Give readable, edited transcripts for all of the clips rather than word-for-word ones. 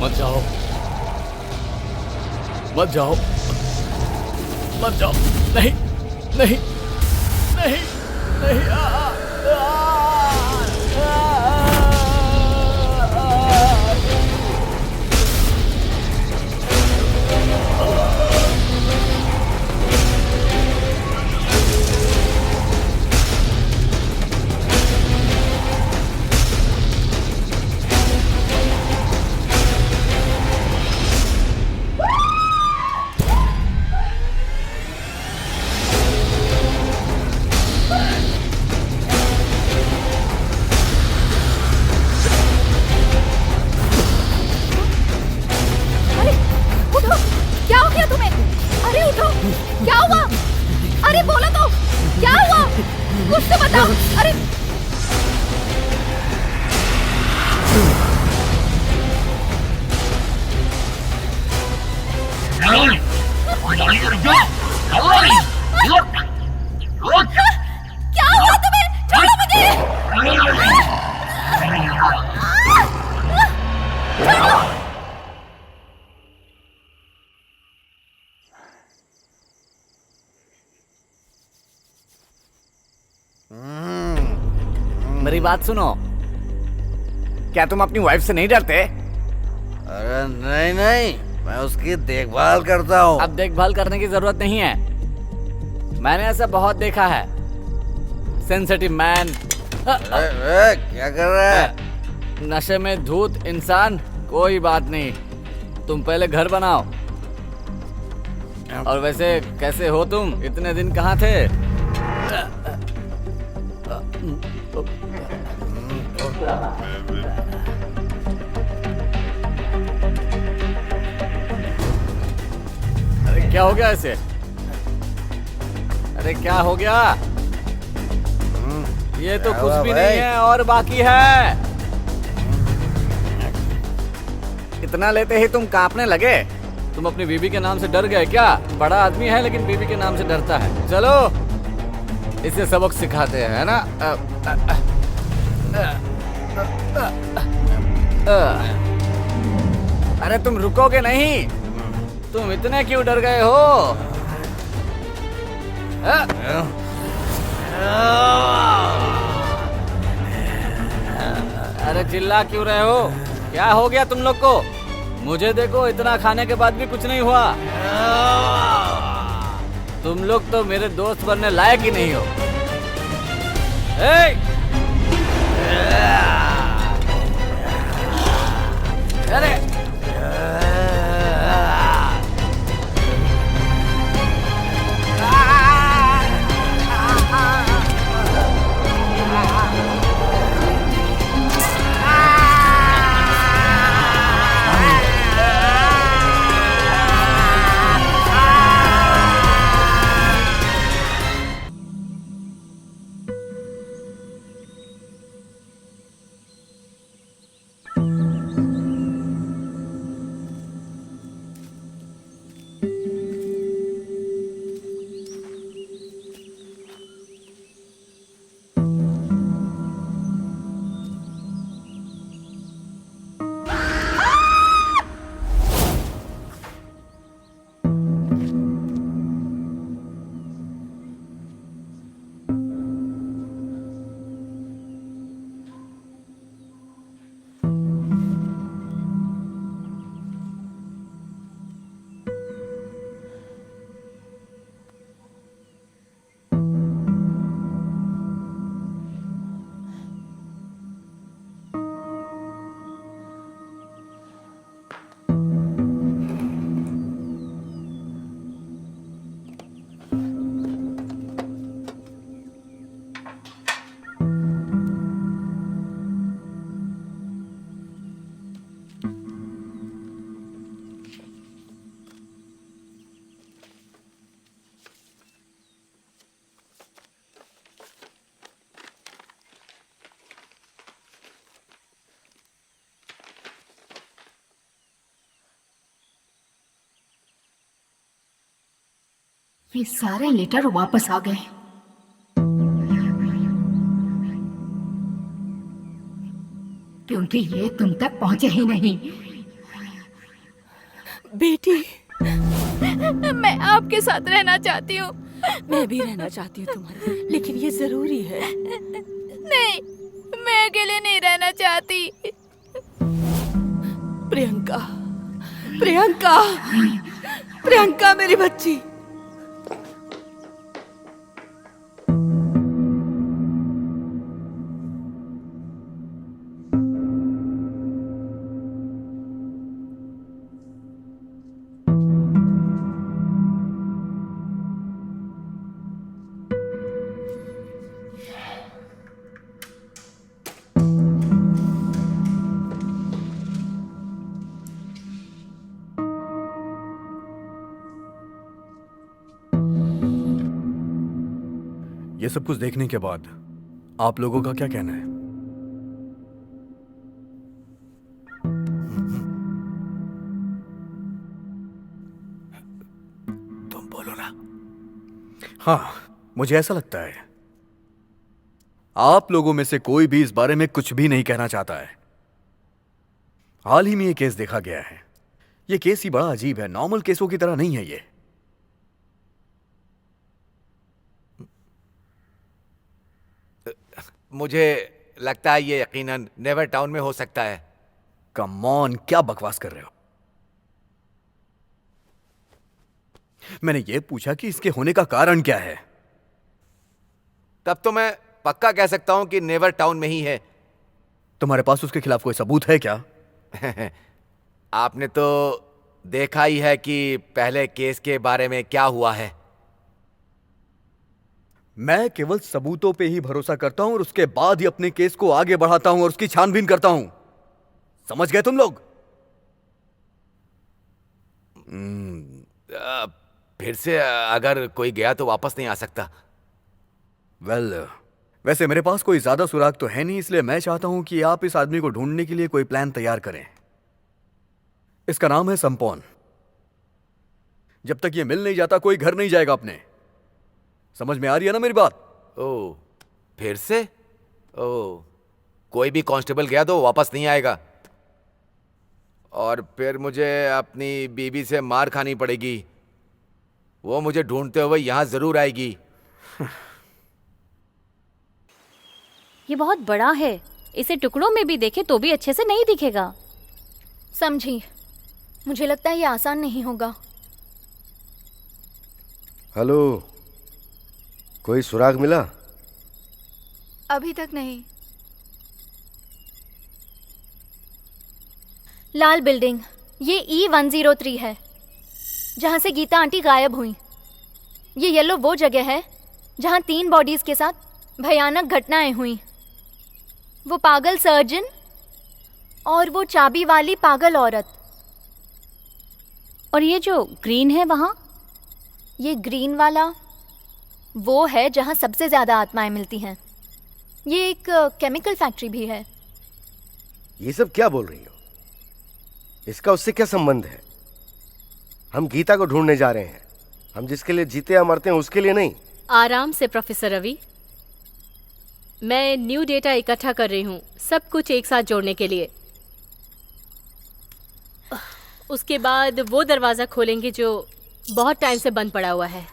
मत जाओ, मत जाओ, मत जाओ। नहीं नहीं नहीं नहीं। क्या हुआ? अरे बोलो तो, क्या हुआ? कुछ तो बताओ। अरे क्या हुआ तुम्हें? छोड़ो मुझे। मेरी बात सुनो, क्या तुम अपनी वाइफ से नहीं डरते? अरे नहीं नहीं, मैं उसकी देखभाल करता हूँ। अब देखभाल करने की जरूरत नहीं है, मैंने ऐसा बहुत देखा है। Sensitive man. क्या कर रहा है? नशे में धूत इंसान। कोई बात नहीं, तुम पहले घर बनाओ। और वैसे कैसे हो तुम? इतने दिन कहाँ थे? अरे क्या हो गया ऐसे? अरे क्या हो गया? ये तो कुछ भी नहीं है और बाकी है। इतना लेते ही तुम कांपने लगे। तुम अपनी बीवी के नाम से डर गए क्या? बड़ा आदमी है लेकिन बीवी के नाम से डरता है। चलो इसे सबक सिखाते हैं, है ना? अरे तुम रुकोगे नहीं? तुम इतने क्यों डर गए हो? अरे चिल्ला क्यों रहे हो? क्या हो गया तुम लोग को? मुझे देखो, इतना खाने के बाद भी कुछ नहीं हुआ। तुम लोग तो मेरे दोस्त बनने लायक ही नहीं हो। अरे ये सारे लेटर वापस आ गए। क्योंकि ये तुम तक पहुंचे ही नहीं। बेटी, मैं आपके साथ रहना चाहती हूँ। मैं भी रहना चाहती हूँ तुम्हारे, लेकिन ये जरूरी है। नहीं, मैं अकेले नहीं रहना चाहती। प्रियंका, प्रियंका, प्रियंका मेरी बच्ची। ये सब कुछ देखने के बाद आप लोगों का क्या कहना है? तुम बोलो ना। हाँ, मुझे ऐसा लगता है आप लोगों में से कोई भी इस बारे में कुछ भी नहीं कहना चाहता है। हाल ही में ये केस देखा गया है। ये केस ही बड़ा अजीब है, नॉर्मल केसों की तरह नहीं है ये। मुझे लगता है ये यकीनन नेवर टाउन में हो सकता है। कम ऑन, क्या बकवास कर रहे हो? मैंने ये पूछा कि इसके होने का कारण क्या है। तब तो मैं पक्का कह सकता हूं कि नेवर टाउन में ही है। तुम्हारे पास उसके खिलाफ कोई सबूत है क्या? आपने तो देखा ही है कि पहले केस के बारे में क्या हुआ है। मैं केवल सबूतों पे ही भरोसा करता हूं और उसके बाद ही अपने केस को आगे बढ़ाता हूं और उसकी छानबीन करता हूं। समझ गए तुम लोग? फिर से अगर कोई गया तो वापस नहीं आ सकता। वैसे मेरे पास कोई ज्यादा सुराग तो है नहीं, इसलिए मैं चाहता हूं कि आप इस आदमी को ढूंढने के लिए कोई प्लान तैयार करें। इसका नाम है संपोन। जब तक ये मिल नहीं जाता कोई घर नहीं जाएगा अपने। समझ में आ रही है ना मेरी बात? ओ, फिर से? ओ, कोई भी कांस्टेबल गया तो वापस नहीं आएगा और फिर मुझे अपनी बीवी से मार खानी पड़ेगी। वो मुझे ढूंढते हुए यहां जरूर आएगी। ये बहुत बड़ा है, इसे टुकड़ों में भी देखे तो भी अच्छे से नहीं दिखेगा। समझी, मुझे लगता है ये आसान नहीं होगा। हेलो, कोई सुराग मिला? अभी तक नहीं। लाल बिल्डिंग, ये E103 है, जहां से गीता आंटी गायब हुई। ये येलो वो जगह है जहां 3 बॉडीज के साथ भयानक घटनाएं हुई। वो पागल सर्जन और वो चाबी वाली पागल औरत। और ये जो ग्रीन है वहां, ये ग्रीन वाला वो है जहां सबसे ज्यादा आत्माएं मिलती हैं। ये एक केमिकल फैक्ट्री भी है। ये सब क्या बोल रही हो? इसका उससे क्या संबंध है? हम गीता को ढूंढने जा रहे हैं। हम जिसके लिए जीते या मरते हैं उसके लिए नहीं। आराम से प्रोफेसर रवि, मैं न्यू डेटा इकट्ठा कर रही हूँ सब कुछ एक साथ जोड़ने के लिए। उसके बाद वो दरवाज़ा खोलेंगे जो बहुत टाइम से बंद पड़ा हुआ है।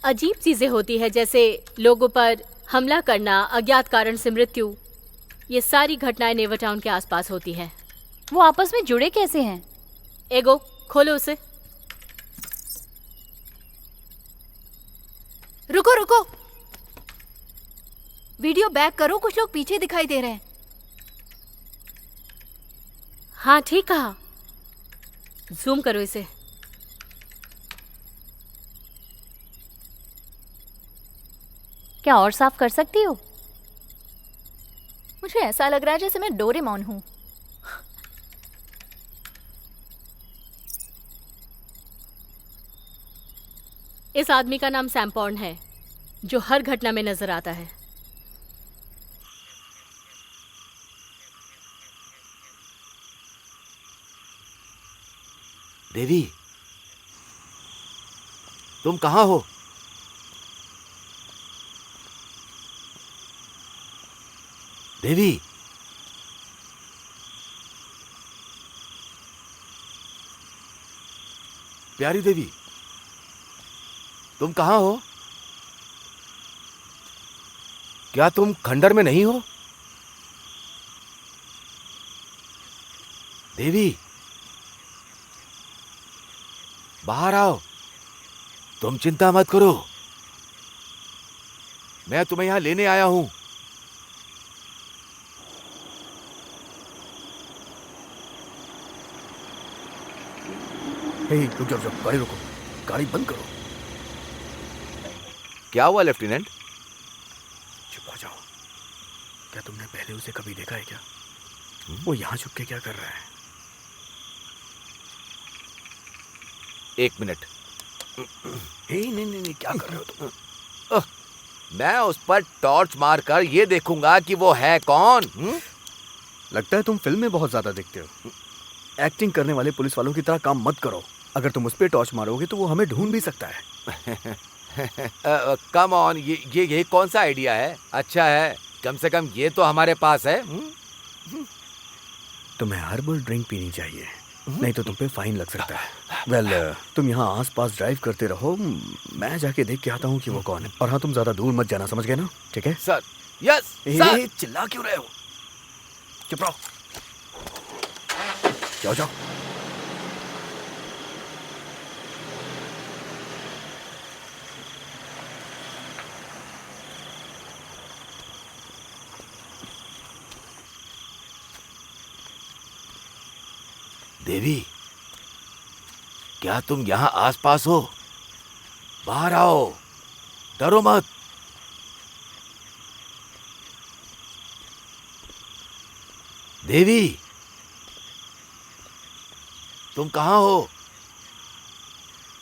अजीब चीज़ें होती है, जैसे लोगों पर हमला करना, अज्ञात कारण से मृत्यु। ये सारी घटनाएं नेवर टाउन के आसपास होती हैं। वो आपस में जुड़े कैसे हैं? एगो, खोलो उसे। रुको रुको, वीडियो बैक करो, कुछ लोग पीछे दिखाई दे रहे हैं। हाँ ठीक कहा, जूम करो इसे। क्या और साफ कर सकती हो? मुझे ऐसा लग रहा है जैसे मैं डोरेमोन हूं। इस आदमी का नाम सैम्पॉर्न है, जो हर घटना में नजर आता है। देवी, तुम कहाँ हो? देवी, प्यारी देवी, तुम कहाँ हो? क्या तुम खंडर में नहीं हो? देवी, बाहर आओ। तुम चिंता मत करो, मैं तुम्हें यहां लेने आया हूं। रुक जाओ, गाड़ी रोको, गाड़ी बंद करो। क्या हुआ लेफ्टिनेंट? चुप हो जाओ। क्या तुमने पहले उसे कभी देखा है क्या? वो यहाँ छुप के क्या कर रहा है? एक मिनट। नहीं, क्या कर रहे हो तुम? मैं उस पर टॉर्च मारकर ये देखूंगा कि वो है कौन। लगता है तुम फिल्म में बहुत ज्यादा देखते हो। एक्टिंग करने वाले पुलिस वालों की तरह काम मत करो। अगर तुम उस पर टॉर्च मारोगे तो वो हमें ढूंढ भी सकता है। कम ऑन, ये कौन सा आइडिया है? अच्छा है, कम से कम ये तो हमारे पास है। तुम्हें हर्बल ड्रिंक पीनी चाहिए, नहीं तो तुम पे फाइन लग सकता है। तुम यहाँ आसपास ड्राइव करते रहो, मैं जाके देख के आता हूँ कि वो कौन है। और हाँ, तुम ज्यादा दूर मत जाना, समझ गए ना? ठीक है सर। Yes sir. चिल्ला क्यों रहे हो? चुप रहो, जाओ। देवी, क्या तुम यहाँ आसपास हो? बाहर आओ, डरो मत। देवी, तुम कहाँ हो?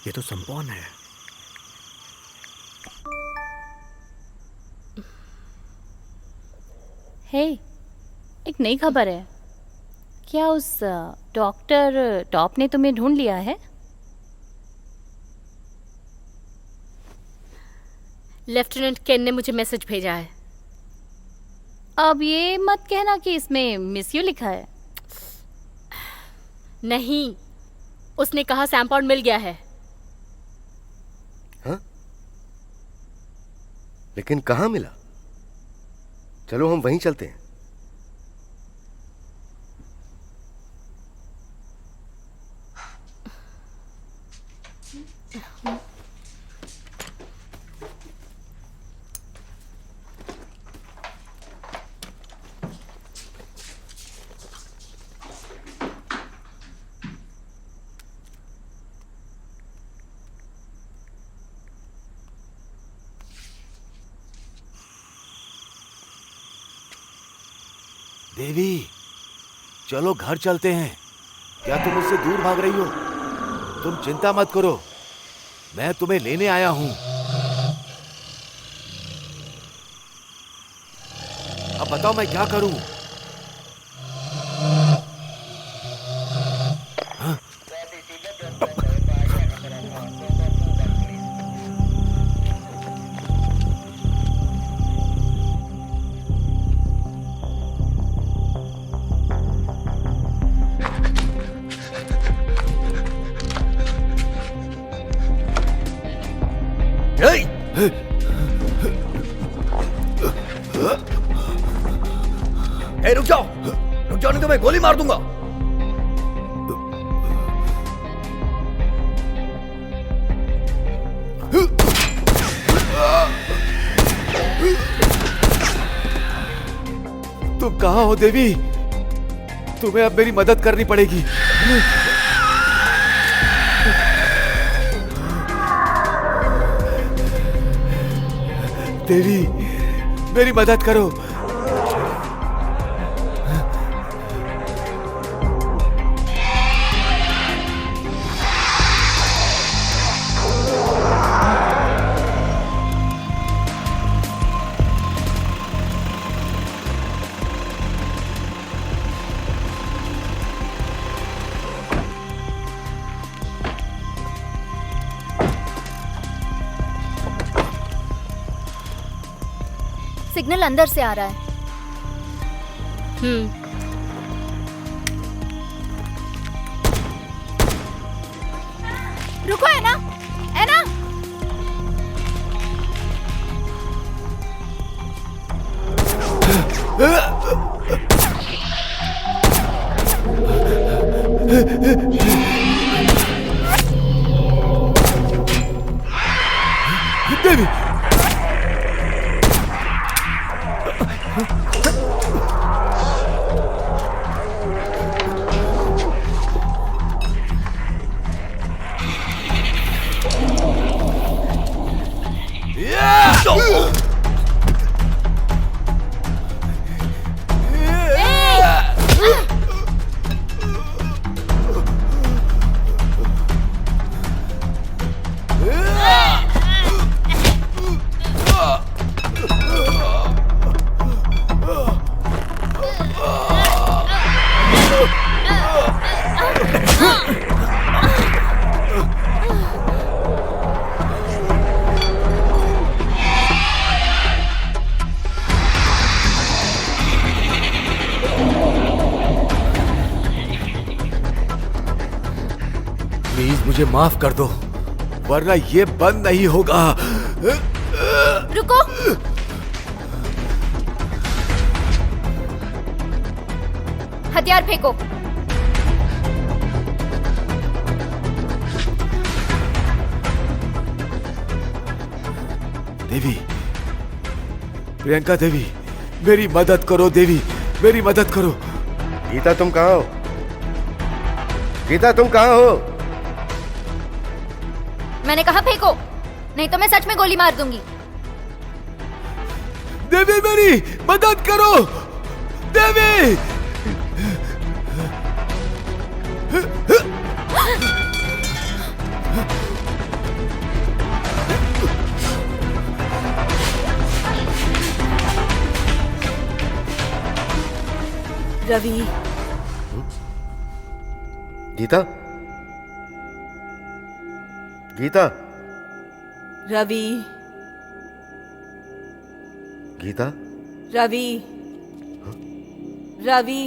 ये तो संपौन है। हे, एक नई खबर है। क्या उस डॉक्टर टॉप ने तुम्हें ढूंढ लिया है? लेफ्टिनेंट केन ने मुझे मैसेज भेजा है। अब ये मत कहना कि इसमें मिस यू लिखा है। नहीं, उसने कहा सैम्पॉन मिल गया है। हाँ? लेकिन कहाँ मिला? चलो हम वहीं चलते हैं। देवी, चलो घर चलते हैं। क्या तुम मुझसे दूर भाग रही हो? तुम चिंता मत करो, मैं तुम्हें लेने आया हूं। अब बताओ मैं क्या करूं? रुक जाओ, नहीं तो मैं गोली मार दूंगा। तुम कहाँ हो देवी? तुम्हें अब मेरी मदद करनी पड़ेगी। देवी, मेरी मदद करो। सिग्नल अंदर से आ रहा है। रुको है ना, है ना? देवी, प्लीज मुझे माफ कर दो, वरना ये बंद नहीं होगा। रुको। हथियार फेंको। देवी, प्रियंका देवी, मेरी मदद करो देवी, मेरी मदद करो। गीता तुम कहाँ हो? गीता तुम कहाँ हो? मैंने कहा फेंको, नहीं तो मैं सच में गोली मार दूंगी। देवी मेरी मदद करो, देवी। रवि, गीता, गीता, रवि, गीता, रवि, रवि।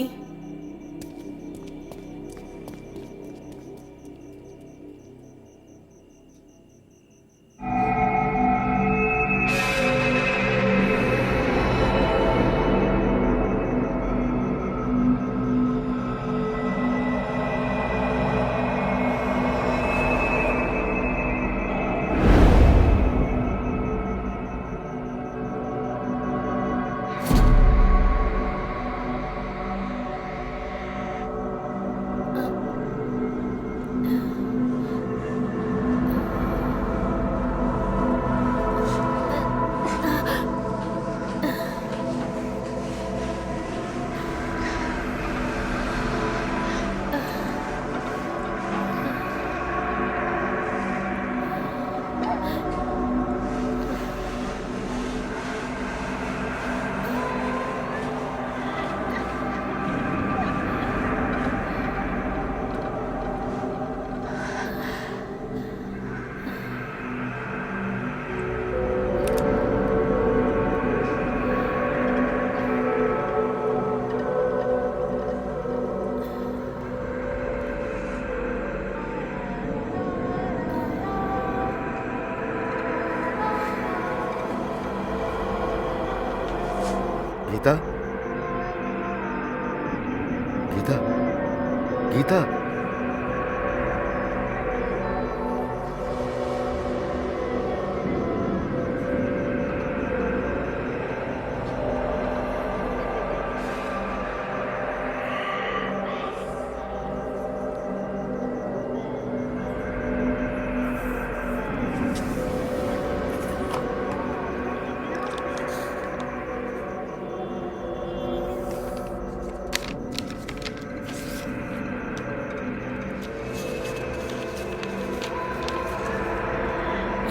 गीता, गीता, गीता,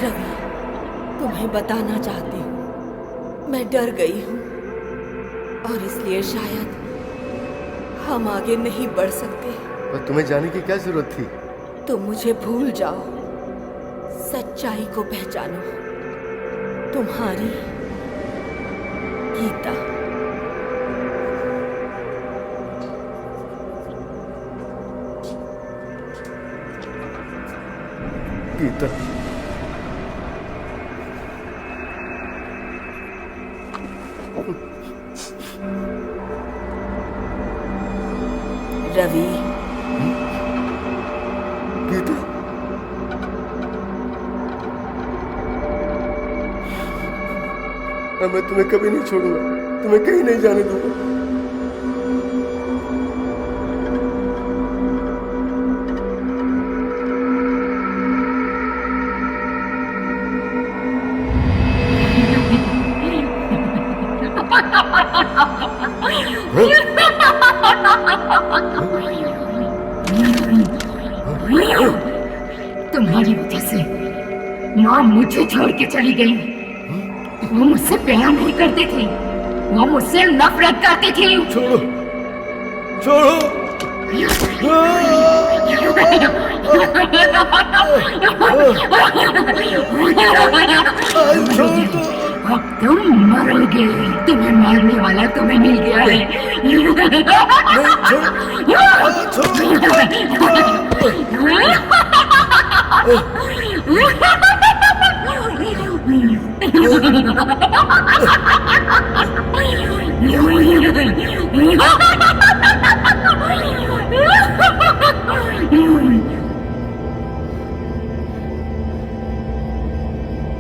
रवि, तुम्हें बताना चाहती हूँ, मैं डर गई हूँ और इसलिए शायद हम आगे नहीं बढ़ सकते। पर तुम्हें जाने की क्या जरूरत थी? तुम मुझे भूल जाओ, सच्चाई को पहचानो। तुम्हारी गीता। गीता, रवि, गीता, मैं तुम्हें कभी नहीं छोड़ूंगा, तुम्हें कहीं नहीं जाने दूंगा। तुम्हारी वजह से माँ मुझे छोड़ के चली गई। वो मुझसे प्यार नहीं करती थी, वो मुझसे नफरत करती थी। छोड़ो, छोड़ो। अब तुम मरोगे, तुम्हें मारने वाला तुम्हें मिल गया है।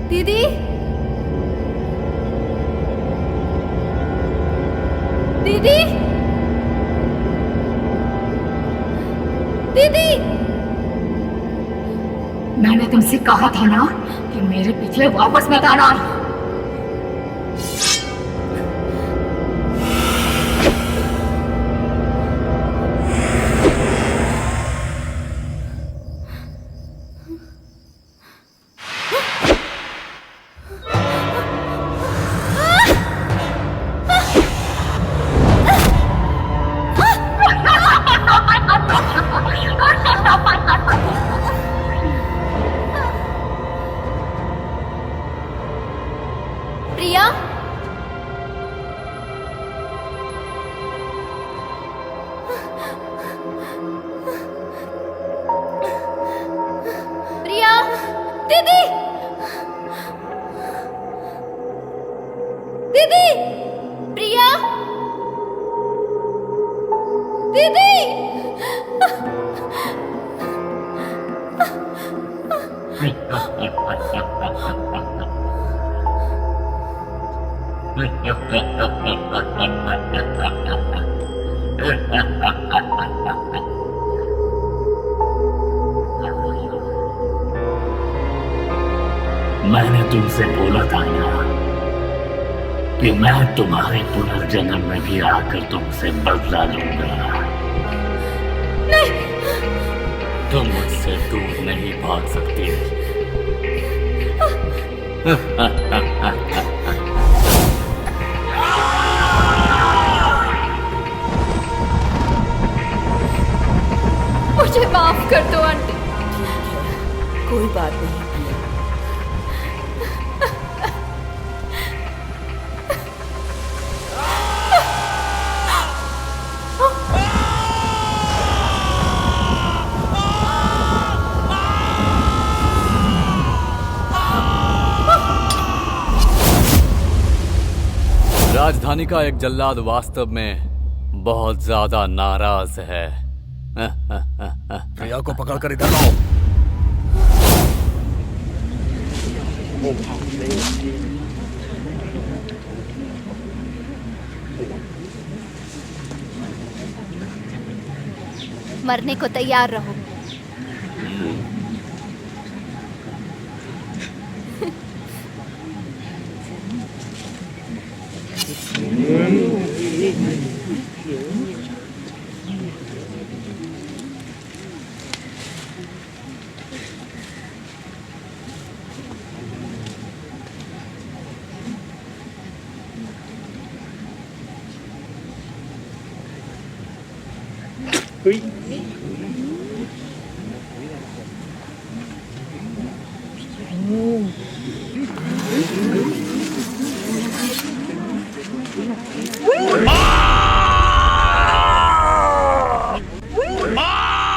दीदी, दीदी, दीदी, मैंने तुमसे कहा था ना कि मेरे पीछे वापस मत आना। प्रिया, प्रिया, दीदी, दीदी, प्रिया, दीदी। मैंने तुमसे बोला था ना कि मैं तुम्हारे पुनर्जन्म में भी आकर तुमसे बदला लूंगा। नहीं, तुम मुझसे दूर नहीं भाग सकती। मुझे माफ कर दो आंटी। कोई बात नहीं प्रिया। राजधानी का एक जल्लाद वास्तव में बहुत ज्यादा नाराज है। प्रिया को पकड़कर इधर लाओ। मरने को तैयार रहो।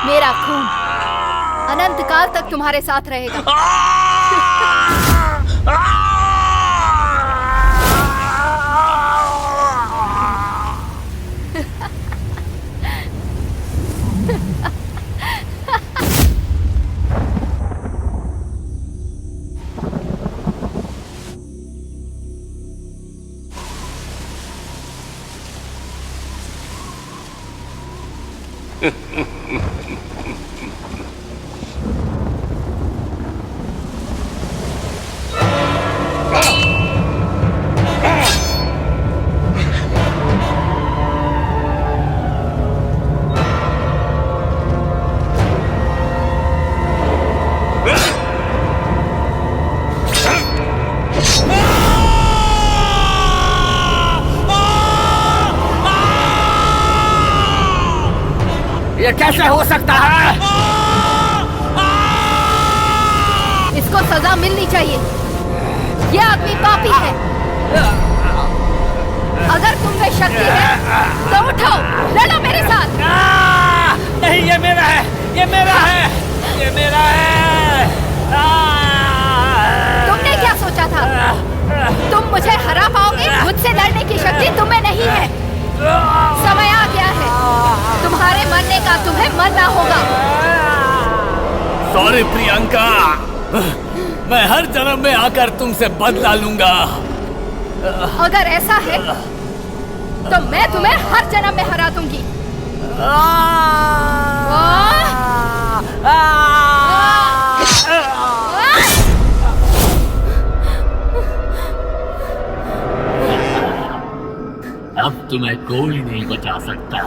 मेरा खून अनंत काल तक तक तुम्हारे साथ रहेगा। ये कैसे हो सकता है? इसको सजा मिलनी चाहिए। ये आदमी पापी है। अगर तुम में शक्ति है तो उठो, लड़ो मेरे साथ। नहीं, ये मेरा है, ये मेरा है, ये मेरा है। तुमने क्या सोचा था? तुम मुझे हरा पाओगे? मुझसे लड़ने की शक्ति तुम्हें नहीं है। समय आ गया है, तुम्हारे मरने का तुम्हें मरना होगा। सॉरी प्रियंका, मैं हर जन्म में आकर तुमसे बदला लूंगा। अगर ऐसा है तो मैं तुम्हें हर जन्म में हरा दूंगी। अब तुम्हें कोई नहीं बचा सकता।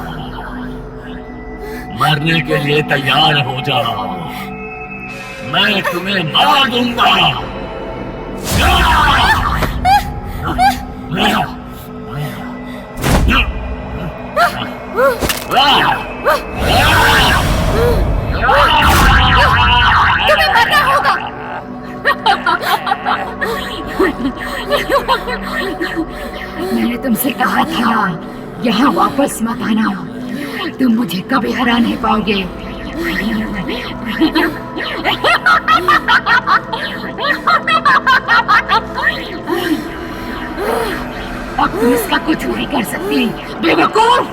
मरने के लिए तैयार हो जाओ, मैं तुम्हें मार दूंगा। तुम्हें मरना होगा। मैंने तुमसे कहा था यहाँ वापस मत आना, तुम मुझे कभी हरा नहीं पाओगे। अब तुम इसका कुछ नहीं कर सकती, बेवकूफ।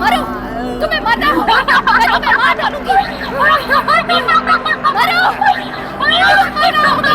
मरो, तुम्हें मरना होगा। मैं तुम्हें मार डालूंगी। मरो, मरना होगा।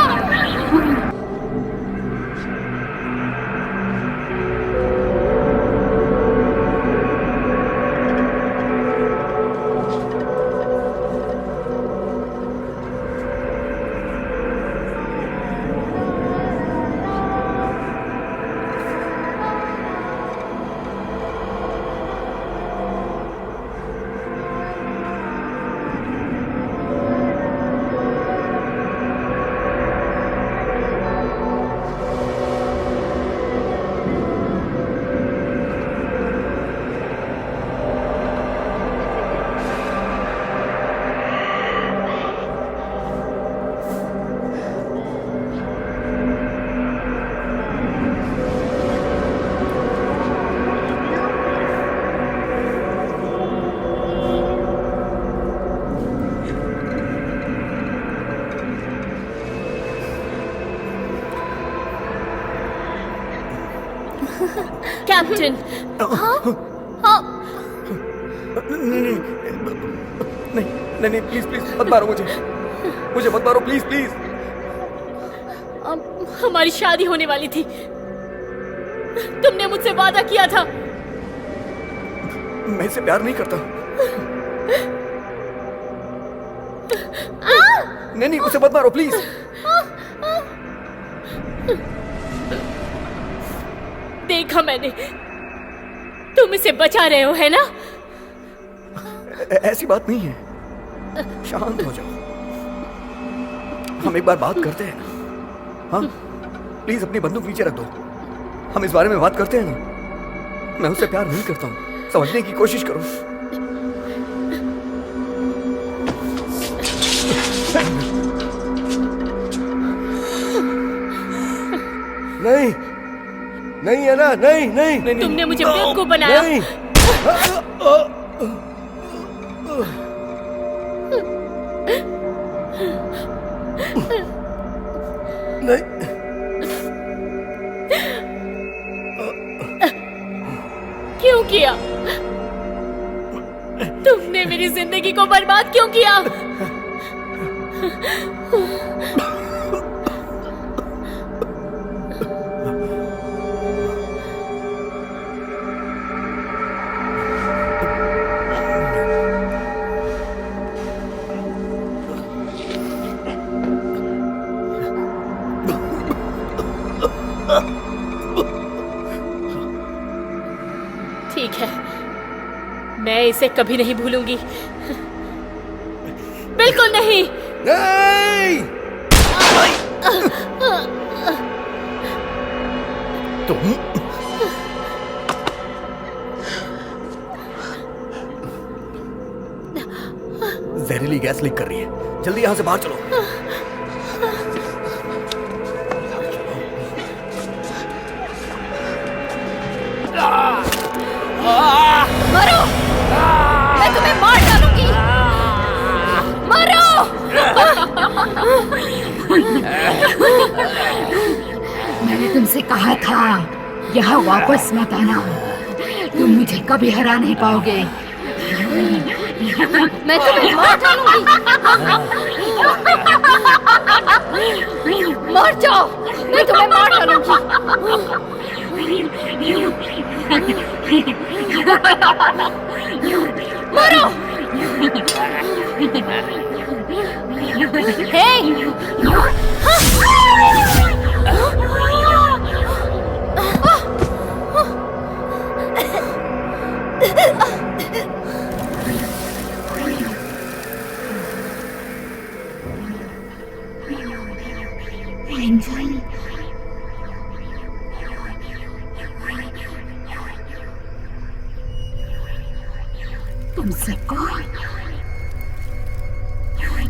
कैप्टन। नहीं, प्लीज प्लीज मत मारो मुझे मत मारो, प्लीज प्लीज। हमारी शादी होने वाली थी, तुमने मुझसे वादा किया था। मैं इससे प्यार नहीं करता। नहीं, उसे मत मारो प्लीज। देखा मैंने, तुम इसे बचा रहे हो, है ना? ऐसी बात नहीं है, शांत हो जाओ। हम एक बार बात करते हैं ना। हाँ, प्लीज अपनी बंदूक नीचे रख दो, हम इस बारे में बात करते हैं ना। मैं उससे प्यार नहीं करता हूँ, समझने की कोशिश करो। नहीं, नहीं है ना, नहीं नहीं, तुमने मुझे बेवकूफ बनाया। नहीं। नहीं, क्यों किया? तुमने मेरी जिंदगी को बर्बाद क्यों किया? ठीक है, मैं इसे कभी नहीं भूलूंगी, बिल्कुल नहीं। नहीं! तुम जहरीली गैस लीक कर रही है, जल्दी यहां से बाहर चलो। मरो! मैं तुम्हें मार डालूंगी! मरो! मैंने तुमसे कहा था यहाँ वापस मत आना, तुम मुझे कभी हरा नहीं पाओगे। मैं तुम्हें मार डालूंगी! मर जाओ! मैं तुम्हें मार डालूंगी! मरो! हे!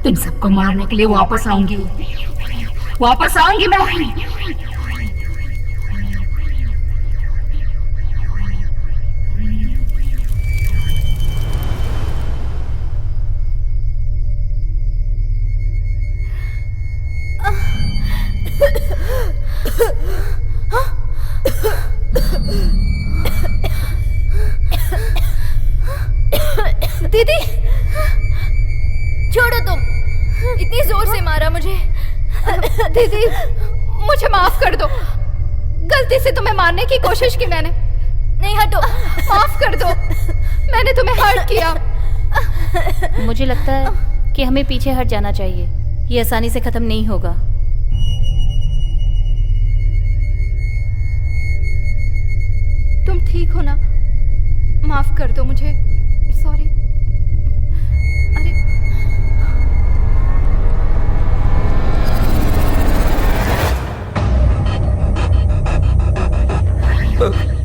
तुम सबको मारने के लिए वापस आऊंगी मैं। दीदी, छोड़ो तुम, इतनी जोर से मारा मुझे। दीदी, मुझे माफ कर दो, गलती से तुम्हें मारने की कोशिश की मैंने। नहीं, हटो, माफ कर दो, मैंने तुम्हें हर्ट किया। मुझे लगता है कि हमें पीछे हट जाना चाहिए, ये आसानी से खत्म नहीं होगा। तुम ठीक हो ना? माफ कर दो मुझे, सॉरी। अरे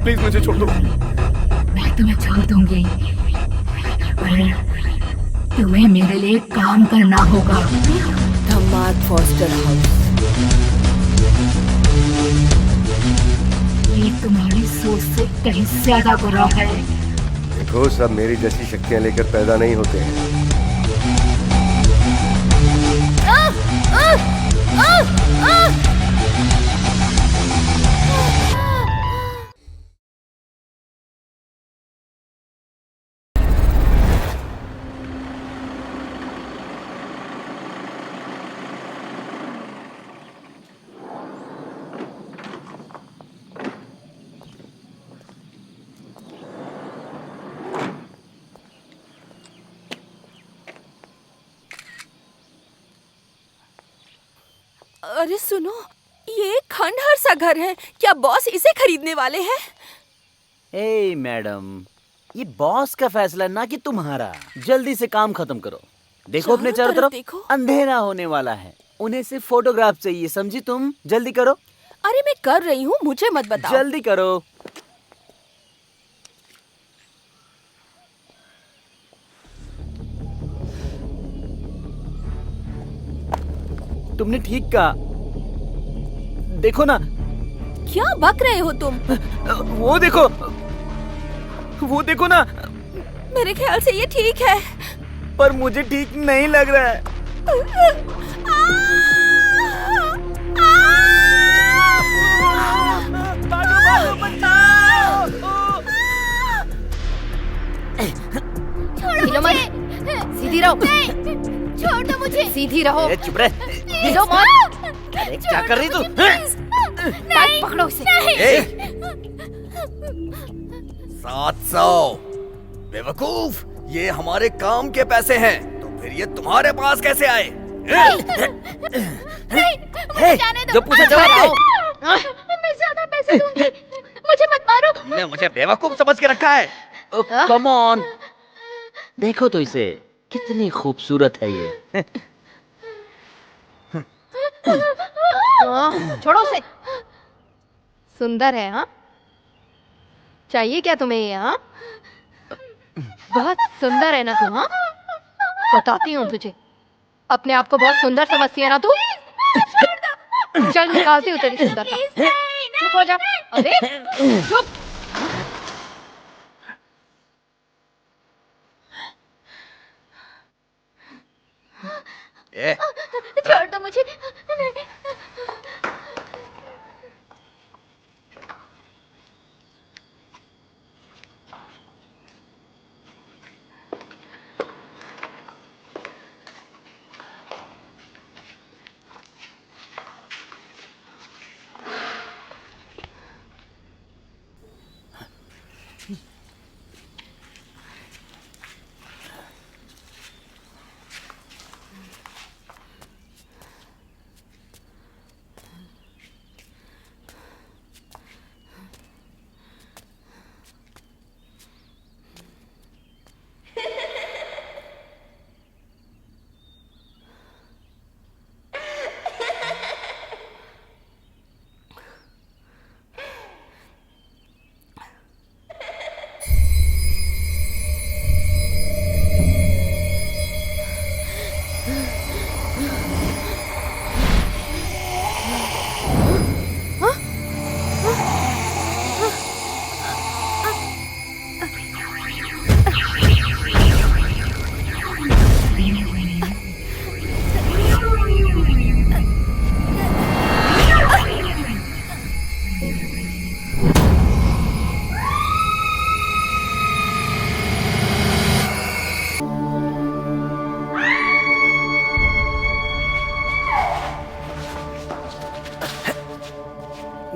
प्लीज मुझे छोड़ दो। मैं तुम्हें छोड़ दूंगी, पर तुम्हें मेरे लिए काम करना होगा। धमाल फॉस्टर हाउस। ये तुम्हारी सोच से कहीं ज्यादा बुरा है। देखो, सब मेरी जैसी शक्तियां लेकर पैदा नहीं होते हैं। अरे सुनो, ये खंडहर सा घर है, क्या बॉस इसे खरीदने वाले हैं? ए मैडम, ये बॉस का फैसला ना कि तुम्हारा। जल्दी से काम खत्म करो। देखो अपने चारों तरफ देखो। अंधेरा होने वाला है, उन्हें सिर्फ फोटोग्राफ चाहिए, समझी तुम? जल्दी करो। अरे मैं कर रही हूँ, मुझे मत बताओ। जल्दी करो। तुमने ठीक कहा, देखो ना। क्या बक रहे हो तुम? वो देखो ना। मेरे ख्याल से ये ठीक है। पर मुझे ठीक नहीं लग रहा है। हिलो मत, सीधी रहो। छोड़ दो मुझे। सीधी रहो। चुप रह। हिलो मत। अरे क्या कर रही तू? नहीं, पकड़ो उसे। 700 बेवकूफ, ये हमारे काम के पैसे हैं, तो फिर ये तुम्हारे पास कैसे आए? जाने दो। जो पूछा जवाब दे। मैं ज्यादा पैसे दूंगी, मुझे मत मारो। तुमने मुझे बेवकूफ समझ के रखा है। कम ऑन, देखो तो इसे, कितनी खूबसूरत है ये। छोड़ो उसे। सुंदर है हाँ? चाहिए क्या तुम्हें ये हाँ? बहुत सुंदर है ना तू हाँ? बताती हूँ तुझे, अपने आप को बहुत सुंदर समझती है ना तू? चल निकालती हूँ तेरी सुंदरता। चुप हो जा। अरे चुप। छोड़ दो मुझे।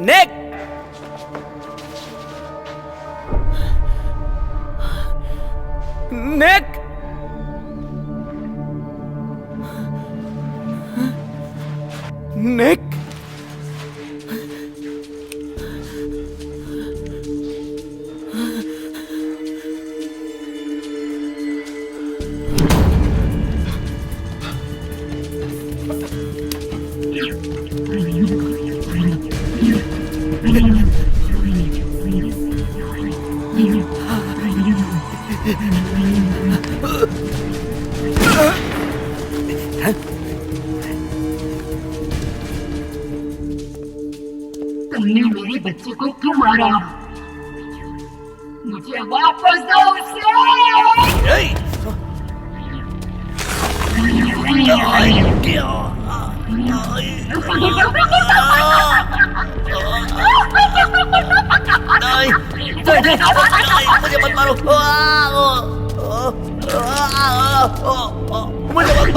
निक! निक! निक! तुमने मेरे बच्चे को क्यों मारा? मुझे वापस दो उसे। मुझे मत मारो, मुझे मत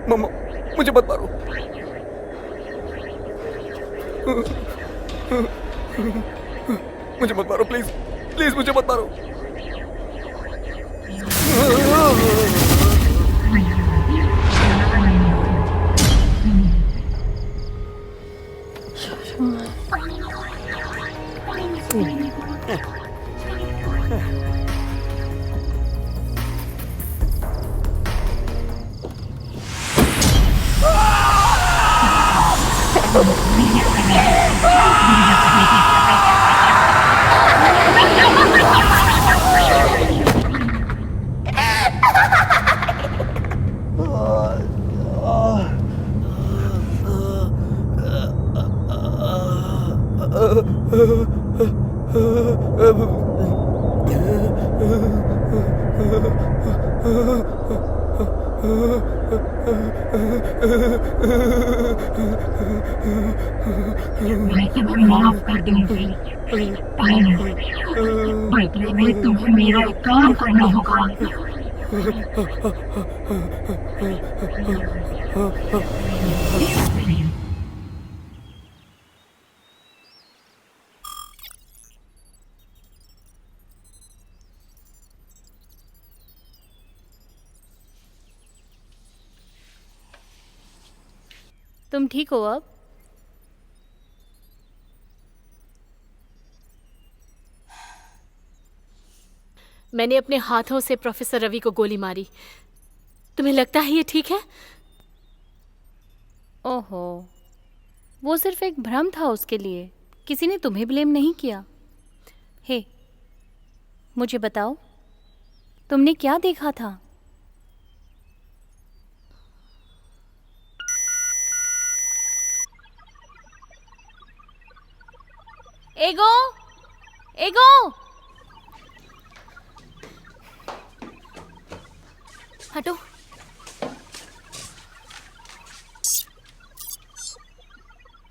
मम्मा, मुझे मत मारो। मुझे मत मारो प्लीज, प्लीज मुझे मत मारो। मैं तुम्हें माफ कर दूंगी, बदले में तुम्हें मेरा एक काम करना होगा। तुम ठीक हो अब? मैंने अपने हाथों से प्रोफेसर रवि को गोली मारी। तुम्हें लगता है ये ठीक है? ओहो, वो सिर्फ एक भ्रम था उसके लिए, किसी ने तुम्हें ब्लेम नहीं किया। हे, मुझे बताओ, तुमने क्या देखा था? एगो, एगो, हटो।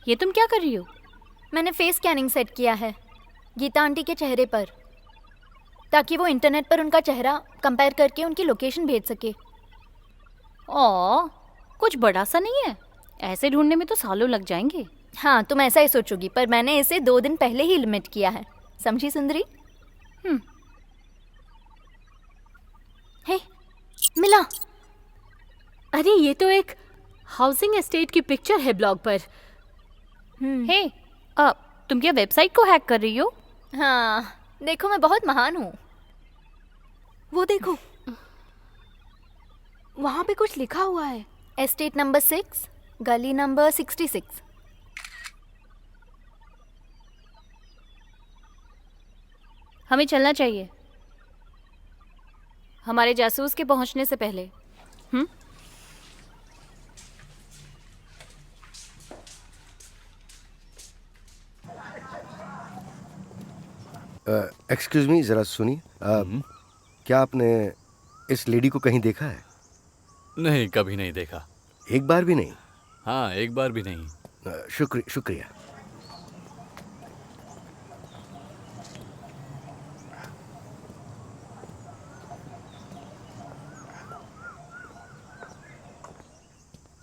ये तुम क्या कर रही हो? मैंने फेस स्कैनिंग सेट किया है गीता आंटी के चेहरे पर, ताकि वो इंटरनेट पर उनका चेहरा कंपेयर करके उनकी लोकेशन भेज सके। कुछ बड़ा सा नहीं है, ऐसे ढूंढने में तो सालों लग जाएंगे। हाँ, तुम ऐसा ही सोचोगी, पर मैंने इसे 2 दिन पहले ही लिमिट किया है, समझी सुंदरी? हे, मिला। अरे ये तो एक हाउसिंग एस्टेट की पिक्चर है ब्लॉग पर। हे, तुम क्या वेबसाइट को हैक कर रही हो? हाँ, देखो मैं बहुत महान हूँ। वो देखो, वहाँ पे कुछ लिखा हुआ है। एस्टेट नंबर 6, गली नंबर 66। हमें चलना चाहिए, हमारे जासूस के पहुंचने से पहले। एक्सक्यूज मी, जरा सुनिए। क्या आपने इस लेडी को कहीं देखा है? नहीं, कभी नहीं देखा। एक बार भी नहीं? हाँ, एक बार भी नहीं। शुक्रिया।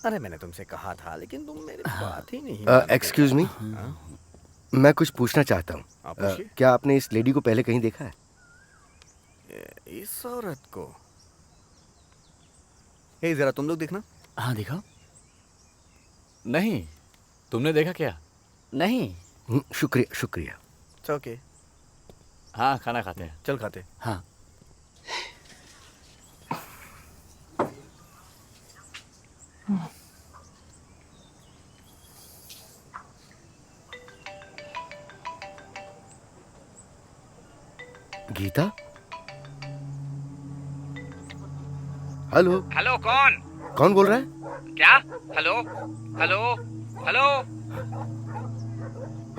अरे मैंने तुमसे कहा था, लेकिन तुम मेरी बात ही नहीं। एक्सक्यूज मी, मैं कुछ पूछना चाहता हूँ। क्या आपने इस लेडी को पहले कहीं देखा है? इस औरत को? हे, जरा तुम लोग देखना। हाँ, दिखाओ। नहीं, तुमने देखा क्या? नहीं। शुक्रिया। ओके। हाँ, खाना खाते हैं। चल खाते। हाँ। गीता? हेलो? हेलो, कौन बोल रहा है? क्या? Hello hello hello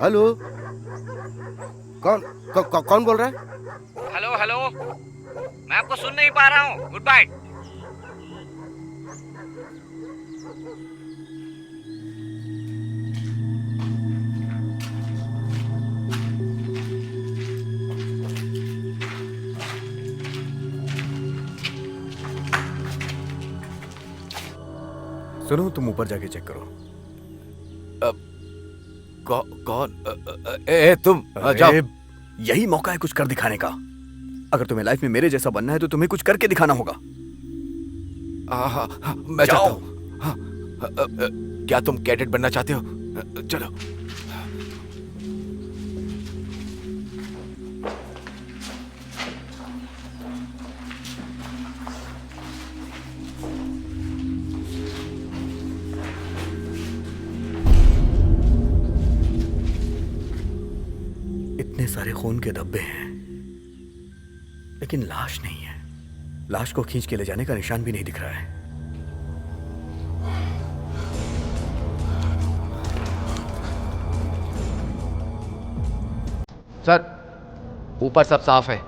hello? कौन बोल रहा है? हेलो हेलो, मैं आपको सुन नहीं पा रहा हूँ। Good bye. सुनो, तुम ऊपर जाके चेक करो। कौन? तुम जाओ। अरे, यही मौका है कुछ कर दिखाने का। अगर तुम्हें लाइफ में मेरे जैसा बनना है तो तुम्हें कुछ करके दिखाना होगा। मैं चाहता हूँ। क्या तुम कैडेट बनना चाहते हो? चलो। इतने सारे खून के धब्बे हैं, लेकिन लाश नहीं है। लाश को खींच के ले जाने का निशान भी नहीं दिख रहा है। सर, ऊपर सब साफ है,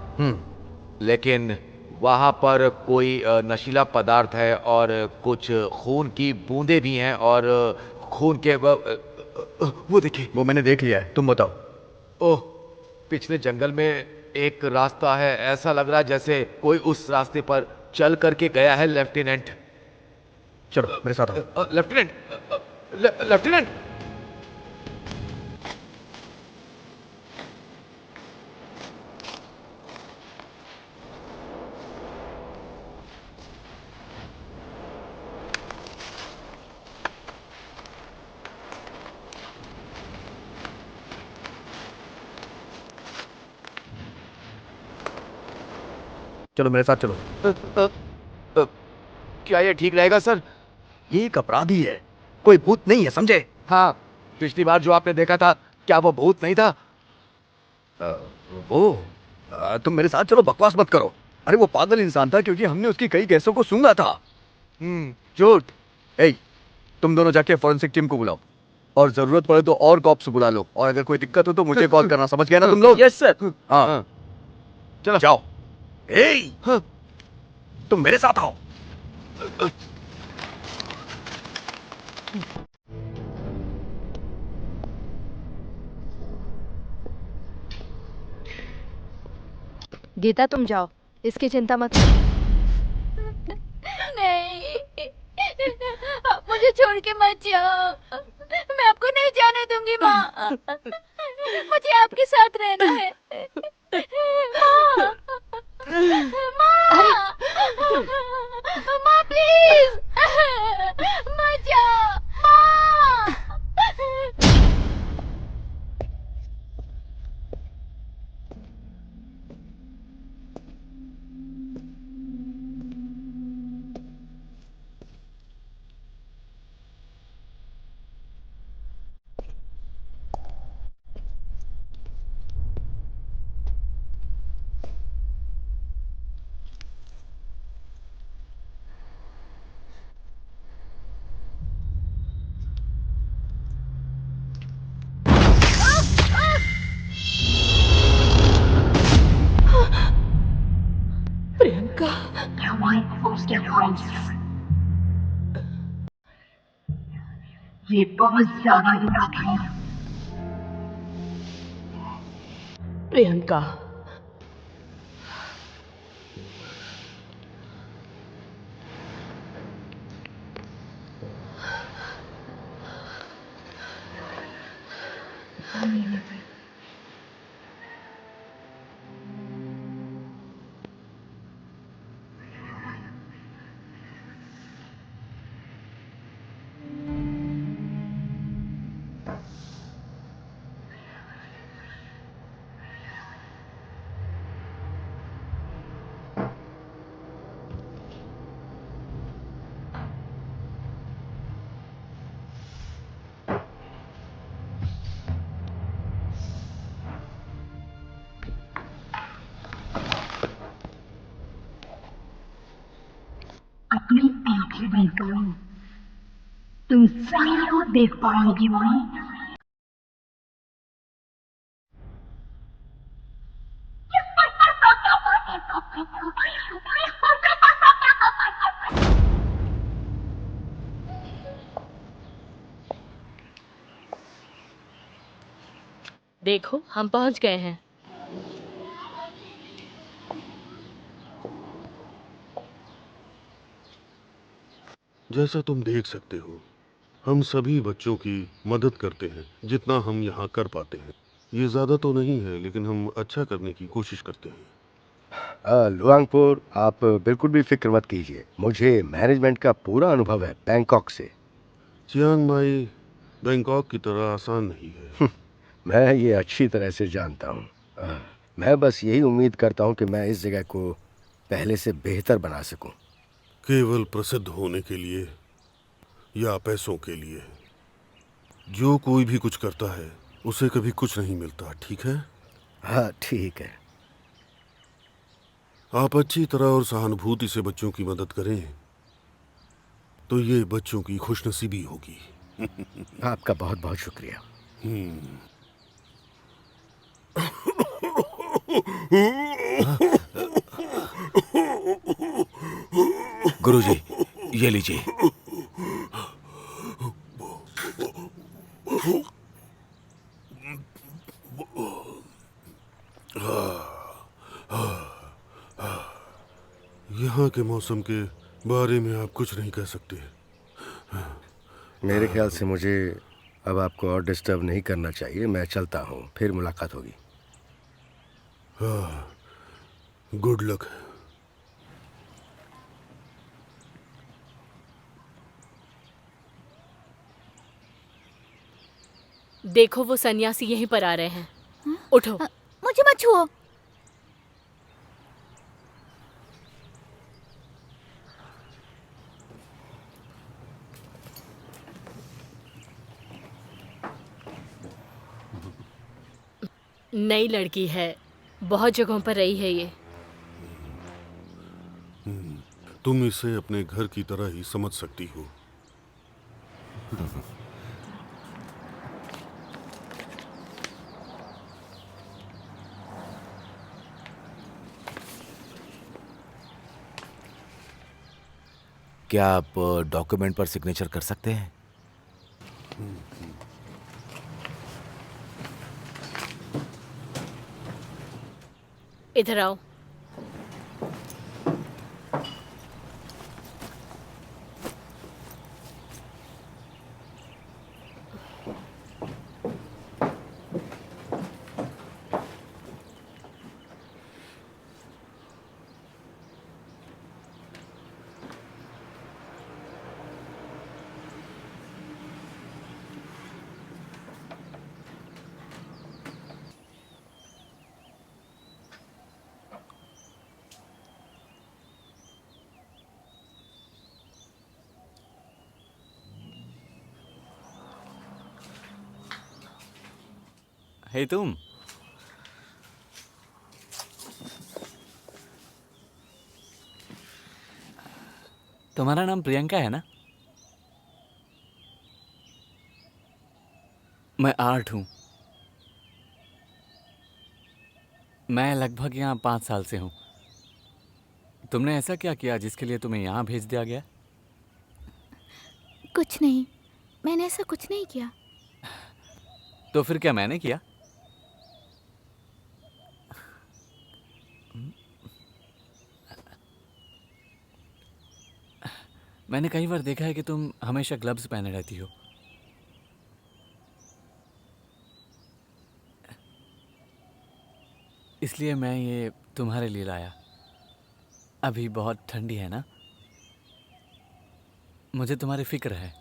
लेकिन वहां पर कोई नशीला पदार्थ है और कुछ खून की बूंदें भी हैं और खून के वो देखिए। वो मैंने देख लिया है, तुम बताओ। ओह, पिछले जंगल में एक रास्ता है। ऐसा लग रहा है जैसे कोई उस रास्ते पर चल करके गया है। लेफ्टिनेंट, चलो मेरे साथ आओ। लेफ्टिनेंट। चलो मेरे साथ चलो। क्या ये ठीक रहेगा सर? ये एक अपराधी है, कोई भूत नहीं है, समझे? हाँ, पिछली बार जो आपने देखा था, क्या वो भूत नहीं था? तुम मेरे साथ चलो, बकवास मत करो। अरे वो पागल इंसान था क्योंकि हमने उसकी कई गैसों को सूंघा था। झूठ। तुम दोनों जाके फॉरेंसिक टीम को बुलाओ और जरूरत पड़े तो और कॉप्स बुला लो, और अगर कोई दिक्कत हो तो मुझे कॉल करना। समझ गया ना तुम लोग? Yes sir. हाँ, चलो जाओ। तुम मेरे साथ आओ। गीता तुम जाओ, इसकी चिंता मत करो। नहीं, आप मुझे छोड़ के मत जाओ। मैं आपको नहीं जाने दूंगी माँ। मुझे आपके साथ रहना है। माँ, माँ, माँ प्लीज मत जाओ माँ। प्रियंका, ये बहुत ज्यादा बुरा था। प्रियंका, अपनी आंखें बंद करो, तुम सारी को देख पाओगी वहीं। देखो, हम पहुंच गए हैं। जैसा तुम देख सकते हो, हम सभी बच्चों की मदद करते हैं जितना हम यहाँ कर पाते हैं। ये ज़्यादा तो नहीं है, लेकिन हम अच्छा करने की कोशिश करते हैं। लुआंगपुर, आप बिल्कुल भी फिक्र मत कीजिए, मुझे मैनेजमेंट का पूरा अनुभव है बैंकॉक से। चियांग माई बैंकॉक की तरह आसान नहीं है। मैं ये अच्छी तरह से जानता हूँ। मैं बस यही उम्मीद करता हूँ कि मैं इस जगह को पहले से बेहतर बना सकूँ। केवल प्रसिद्ध होने के लिए या पैसों के लिए जो कोई भी कुछ करता है उसे कभी कुछ नहीं मिलता, ठीक है? हाँ ठीक है। आप अच्छी तरह और सहानुभूति से बच्चों की मदद करें तो ये बच्चों की खुशनसीबी होगी। आपका बहुत बहुत शुक्रिया। गुरुजी, ये लीजिए। यहाँ के मौसम के बारे में आप कुछ नहीं कह सकते। मेरे ख्याल से मुझे अब आपको और डिस्टर्ब नहीं करना चाहिए। मैं चलता हूँ, फिर मुलाकात होगी। Good luck. देखो वो सन्यासी यहीं पर आ रहे हैं। उठो। मुझे मत छुओ। नई लड़की है, बहुत जगहों पर रही है ये। तुम इसे अपने घर की तरह ही समझ सकती हो। क्या आप डॉक्यूमेंट पर सिग्नेचर कर सकते हैं? इधर आओ। हे तुम, तुम्हारा नाम प्रियंका है ना? मैं आर्ट हूं। मैं लगभग यहाँ 5 साल से हूँ। तुमने ऐसा क्या किया जिसके लिए तुम्हें यहाँ भेज दिया गया? कुछ नहीं, मैंने ऐसा कुछ नहीं किया। तो फिर क्या मैंने किया? मैंने कई बार देखा है कि तुम हमेशा ग्लव्स पहने रहती हो। इसलिए मैं ये तुम्हारे लिए लाया। अभी बहुत ठंडी है ना, मुझे तुम्हारी फिक्र है।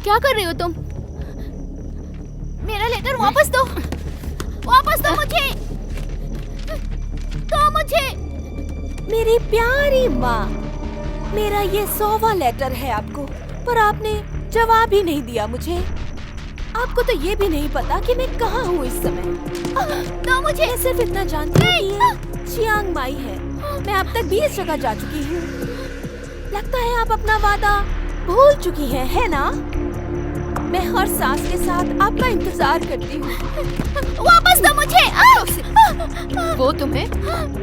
क्या कर रही हो तुम? मेरा लेटर वापस दो, वापस दो मुझे, दो मुझे। मेरी प्यारी माँ, मेरा ये 100वां लेटर है आपको, पर आपने जवाब ही नहीं दिया मुझे। आपको तो ये भी नहीं पता कि मैं कहाँ हूँ इस समय। तो मुझे मैं सिर्फ इतना जानती हूँ कि ये चियांग माई है। मैं अब तक 20 जगह जा चुकी हूँ। लगता है आप अपना वादा भूल चुकी हैं, है ना? मैं हर सांस के साथ आपका इंतजार करती हूँ। वापस दो मुझे। वो तुम्हें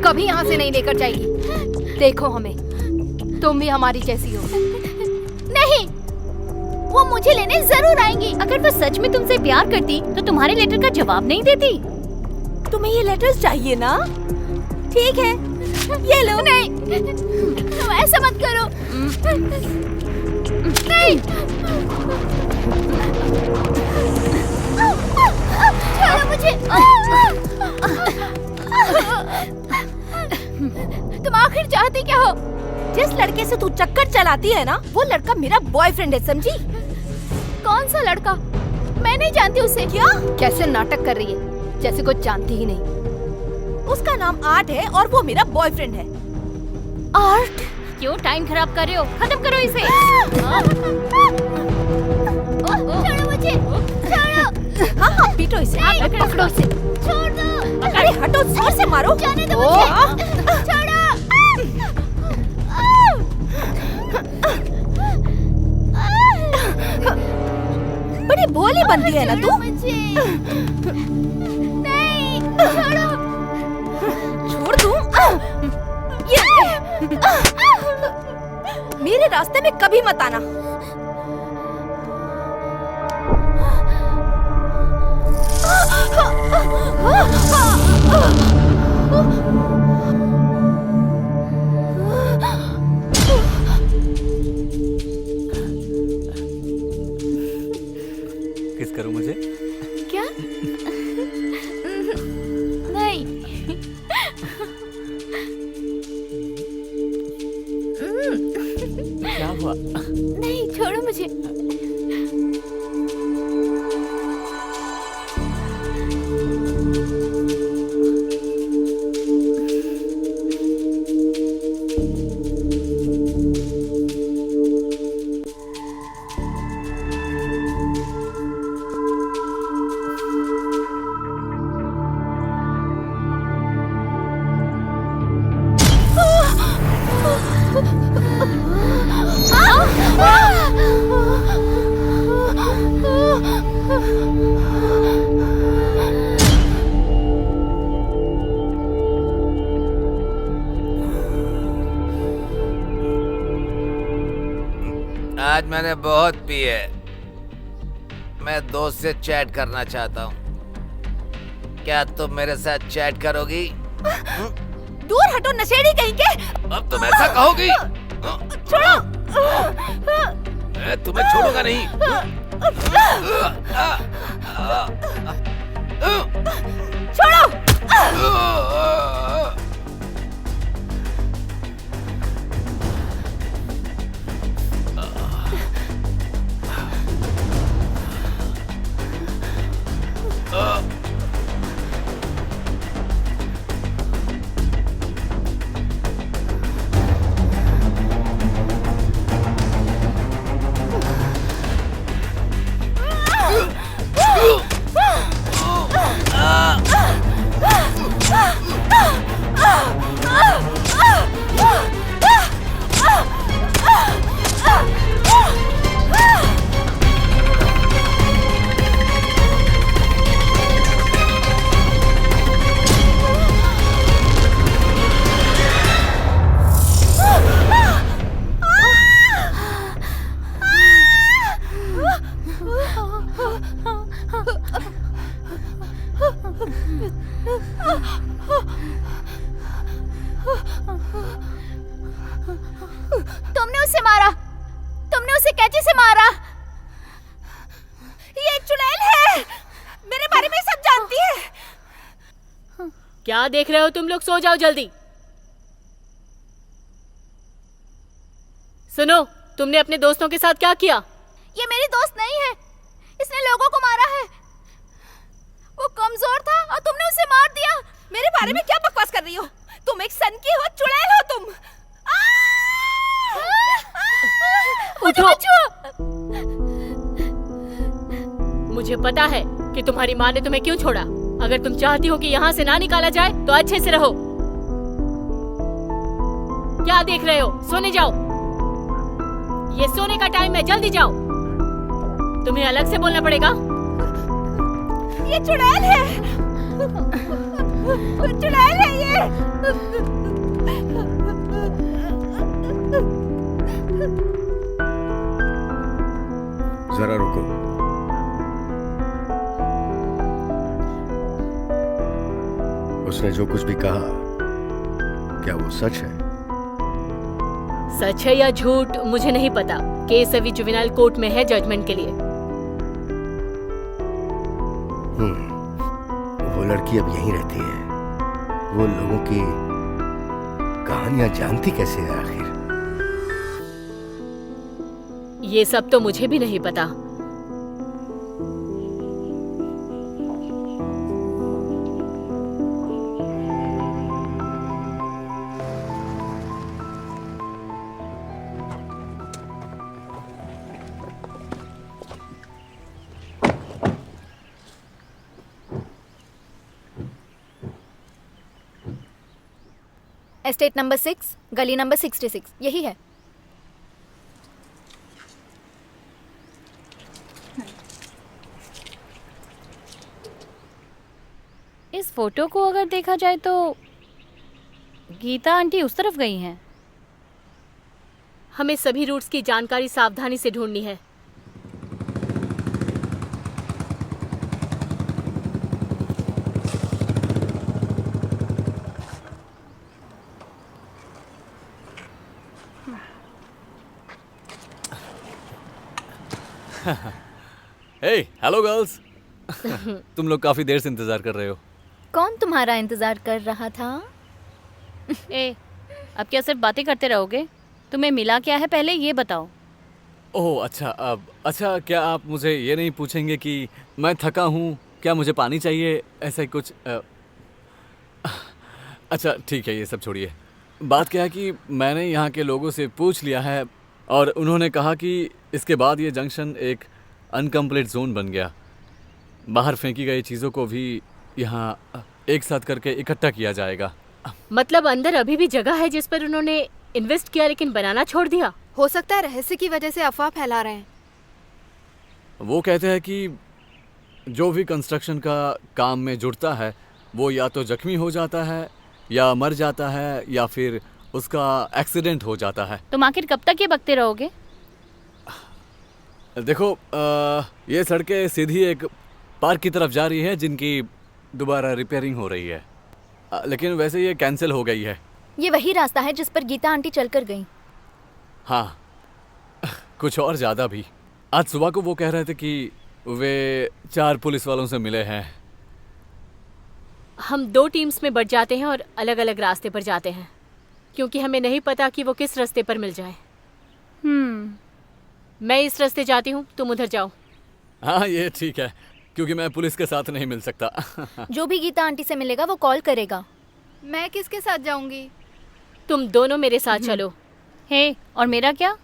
कभी यहाँ से नहीं लेकर जाएगी। देखो हमें, तुम भी हमारी जैसी हो। नहीं, वो मुझे लेने जरूर आएंगी। अगर वो सच में तुमसे प्यार करती तो तुम्हारे लेटर का जवाब नहीं देती। तुम्हें ये लेटर्स चाहिए ना? ठीक है, ये लो। नहीं, तुम ऐसा मत करो। नहीं, छोड़ो मुझे। तुम आखिर चाहती क्या हो? जिस लड़के से तू चक्कर चलाती है ना, वो लड़का मेरा बॉयफ्रेंड है, समझी? कौन सा लड़का? मैं नहीं जानती उसे। क्या? कैसे नाटक कर रही है, जैसे कुछ जानती ही नहीं। उसका नाम आर्ट है और वो मेरा बॉयफ्रेंड है। आर्ट? क्यों टाइम खराब कर रहे हो? खत्म करो इसे। छोड़ो मुझे, छोड़ो। हाँ, पीटो इसे। पकड़ो इसे। छोड़ दो। अरे हटो, जोर से मारो। जाने दो मुझे। छोड़ो। बड़ी भोली बनती है ना तू? नहीं, छोड़ो। छोड़ दूं? ये मेरे रास्ते में कभी मत आना। किस करूं मुझे? क्या? नहीं। क्या हुआ? नहीं, छोड़ो मुझे। आज मैंने बहुत पी है। मैं दोस्त से चैट करना चाहता हूँ। क्या तुम मेरे साथ चैट करोगी? दूर हटो नशेड़ी कहीं के। अब तुम ऐसा कहोगी? छोड़ो। मैं तुम्हें छोड़ूंगा नहीं। छोड़ो। तुमने उसे मारा, तुमने उसे कैंची से मारा। ये एक चुड़ैल है, मेरे बारे में सब जानती है। क्या देख रहे हो तुम लोग? सो जाओ जल्दी। सुनो, तुमने अपने दोस्तों के साथ क्या किया? ये मेरी दोस्त नहीं है, इसने लोगों को मारा है। वो कमजोर था और तुमने उसे मार दिया। मेरे बारे में क्या बकवास कर रही हो? तुम एक सन की हो, चुड़ैल हो तुम। उठो। मुझे पता है कि तुम्हारी माँ ने तुम्हें क्यों छोड़ा। अगर तुम चाहती हो कि यहाँ से ना निकाला जाए तो अच्छे से रहो। क्या देख रहे हो? सोने जाओ, ये सोने का टाइम है, जल्दी जाओ। तुम्हें अलग से बोलना पड़ेगा। ये चुड़ैल है, चुड़ैल है ये। जरा रुको। उसने जो कुछ भी कहा, क्या वो सच है? सच है या झूठ मुझे नहीं पता। केस अभी जुवेनाइल कोर्ट में है जजमेंट के लिए। वो लड़की अब यहीं रहती है। वो लोगों की कहानियां जानती कैसे है आखिर? ये सब तो मुझे भी नहीं पता। एस्टेट नंबर 6, गली नंबर 66, यही है। इस फोटो को अगर देखा जाए तो गीता आंटी उस तरफ गई हैं। हमें सभी रूट्स की जानकारी सावधानी से ढूंढनी है। हे, हेलो गर्ल्स। तुम लोग काफी देर से इंतजार कर रहे हो। कौन तुम्हारा इंतजार कर रहा था? ए, अब क्या सिर्फ बातें करते रहोगे? तुम्हें मिला क्या है पहले ये बताओ। ओह अच्छा, क्या आप मुझे ये नहीं पूछेंगे कि मैं थका हूँ, क्या मुझे पानी चाहिए, ऐसा कुछ? अच्छा ठीक है, ये सब छोड़िए। बात क्या है कि मैंने यहाँ के लोगों से पूछ लिया है और उन्होंने कहा कि इसके बाद ये जंक्शन एक अनकम्प्लीट जोन बन गया। बाहर फेंकी गई चीज़ों को भी यहाँ एक साथ करके इकट्ठा किया जाएगा। मतलब अंदर अभी भी जगह है जिस पर उन्होंने इन्वेस्ट किया लेकिन बनाना छोड़ दिया। हो सकता है रहस्य की वजह से अफवाह फैला रहे हैं। वो कहते हैं कि जो भी कंस्ट्रक्शन का काम में जुड़ता है वो या तो जख्मी हो जाता है या मर जाता है या फिर उसका एक्सीडेंट हो जाता है। तुम आखिर कब तक ये बकते रहोगे? देखो, ये सड़कें सीधी एक पार्क की तरफ जा रही है जिनकी दोबारा रिपेयरिंग हो रही है, लेकिन वैसे ये कैंसिल हो गई है। ये वही रास्ता है जिस पर गीता आंटी चलकर गईं। हाँ, कुछ और ज़्यादा भी। आज सुबह को वो कह रहे थे कि वे 4 पुलिस वालों से मिले हैं। हम 2 टीम्स में बट जाते हैं और अलग अलग रास्ते पर जाते हैं क्योंकि हमें नहीं पता कि वो किस रास्ते पर मिल जाए। मैं इस रास्ते जाती हूँ, तुम उधर जाओ। हाँ ये ठीक है, क्योंकि मैं पुलिस के साथ नहीं मिल सकता। जो भी गीता आंटी से मिलेगा वो कॉल करेगा। मैं किसके साथ जाऊंगी? तुम दोनों मेरे साथ चलो। हे, और मेरा क्या?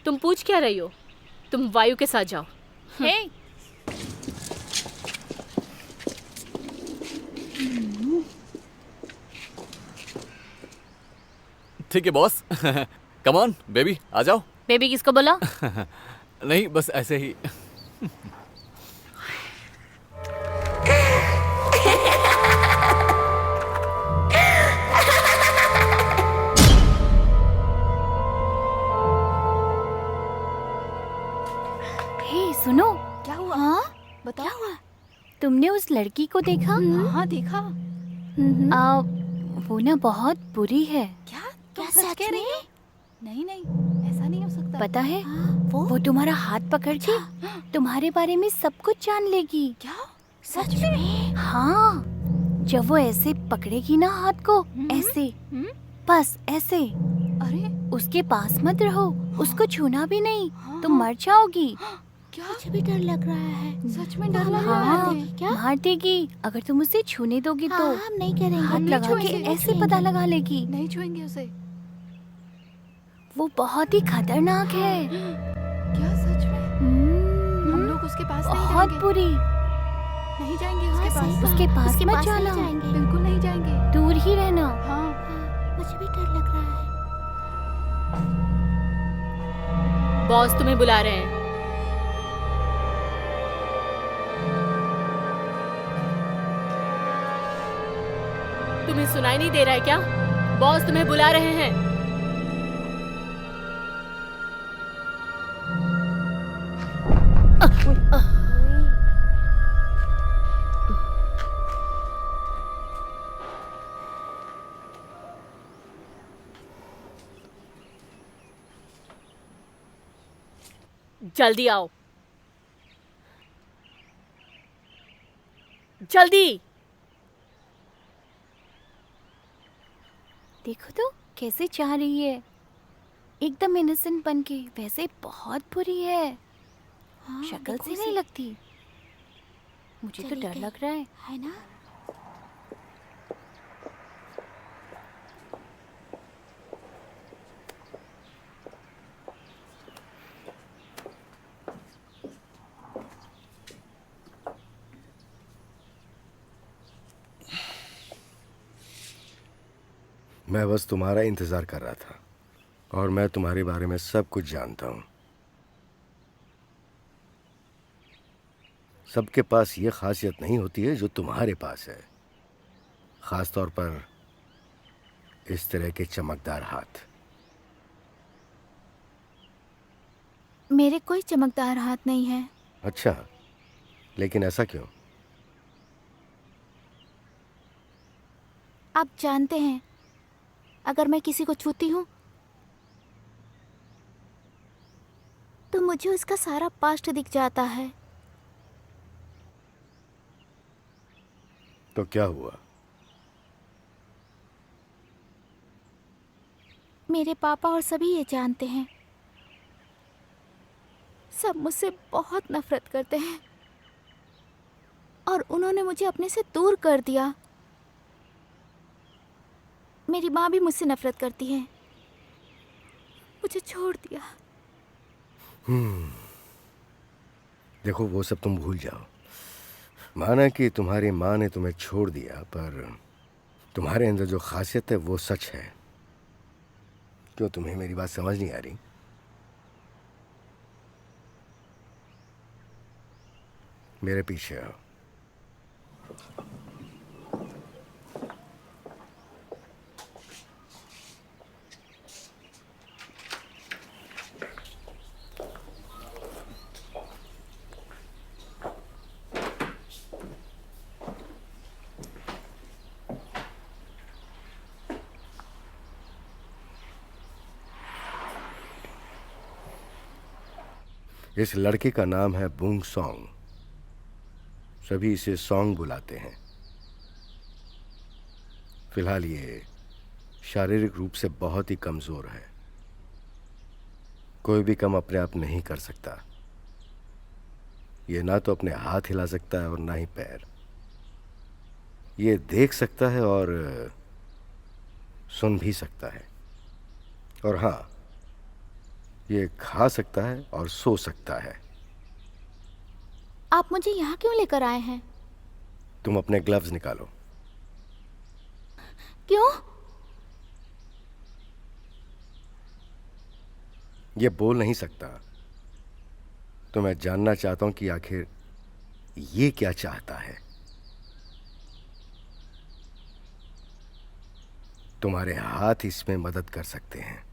तुम पूछ क्या रही हो? तुम वायु के साथ जाओ। हे, ठीक है बॉस। कम ऑन बेबी, आ जाओ। बेबी किसको बोला? नहीं, बस ऐसे ही। हे सुनो। क्या हुआ? हाँ? बताओ। क्या हुआ? तुमने उस लड़की को देखा? हाँ देखा। वो ना बहुत बुरी है। क्या तुम सच कह रही हो? नहीं नहीं, ऐसा नहीं हो सकता। पता है, वो तुम्हारा हाथ पकड़ के तुम्हारे बारे में सब कुछ जान लेगी। क्या सच में? हाँ, जब वो ऐसे पकड़ेगी ना हाथ को, ऐसे, बस ऐसे। अरे उसके पास मत रहो, उसको छूना भी नहीं। तुम मर जाओगी। क्या? मुझे भी डर लग रहा है। सच में डर लग रहा हाँ, है क्या? मार देगी अगर तुम उसे छूने दोगी तो। हम नहीं करेंगे। हाथ लगा के ऐसे पता लगा लेगी। नहीं छुएंगे उसे। वो बहुत ही खतरनाक है। क्या सच में? हम लोग उसके पास नहीं बहुत जाएंगे। बुरी। नहीं जाएंगे उसके पास। उसके पास उसके मत पास नहीं जाना। जाएंगे। बिल्कुल नहीं जाएंगे। दूर ही रहना। हाँ। मुझे भी डर लग रहा है। बॉस तुम्हें बुला रहे हैं। तुम्हें सुनाई नहीं दे रहा है क्या? बॉस तुम्हें बुला रहे हैं। जल्दी आओ, जल्दी। देखो तो कैसे चाह रही है, एकदम इनोसेंट बन के। वैसे बहुत बुरी है। शक्ल से नहीं लगती। मुझे तो डर लग रहा है ना? मैं बस तुम्हारा इंतजार कर रहा था और मैं तुम्हारे बारे में सब कुछ जानता हूं। सबके पास ये खासियत नहीं होती है जो तुम्हारे पास है, खास तौर पर इस तरह के चमकदार हाथ। मेरे कोई चमकदार हाथ नहीं है। अच्छा, लेकिन ऐसा क्यों? आप जानते हैं, अगर मैं किसी को छूती हूँ तो मुझे उसका सारा पास्ट दिख जाता है। तो क्या हुआ? मेरे पापा और सभी ये जानते हैं। सब मुझसे बहुत नफरत करते हैं और उन्होंने मुझे अपने से दूर कर दिया। मेरी माँ भी मुझसे नफरत करती है, मुझे छोड़ दिया। देखो, वो सब तुम भूल जाओ। माना कि तुम्हारी माँ ने तुम्हें छोड़ दिया, पर तुम्हारे अंदर जो खासियत है वो सच है। क्यों, तुम्हें मेरी बात समझ नहीं आ रही? मेरे पीछे आओ। इस लड़के का नाम है बुंग सॉन्ग। सभी इसे सॉन्ग बुलाते हैं। फिलहाल ये शारीरिक रूप से बहुत ही कमजोर है। कोई भी काम अपने आप नहीं कर सकता। ये ना तो अपने हाथ हिला सकता है और ना ही पैर। ये देख सकता है और सुन भी सकता है। और हाँ, ये खा सकता है और सो सकता है। आप मुझे यहाँ क्यों लेकर आए हैं? तुम अपने ग्लव्स निकालो। क्यों? ये बोल नहीं सकता, तो मैं जानना चाहता हूं कि आखिर ये क्या चाहता है। तुम्हारे हाथ इसमें मदद कर सकते हैं।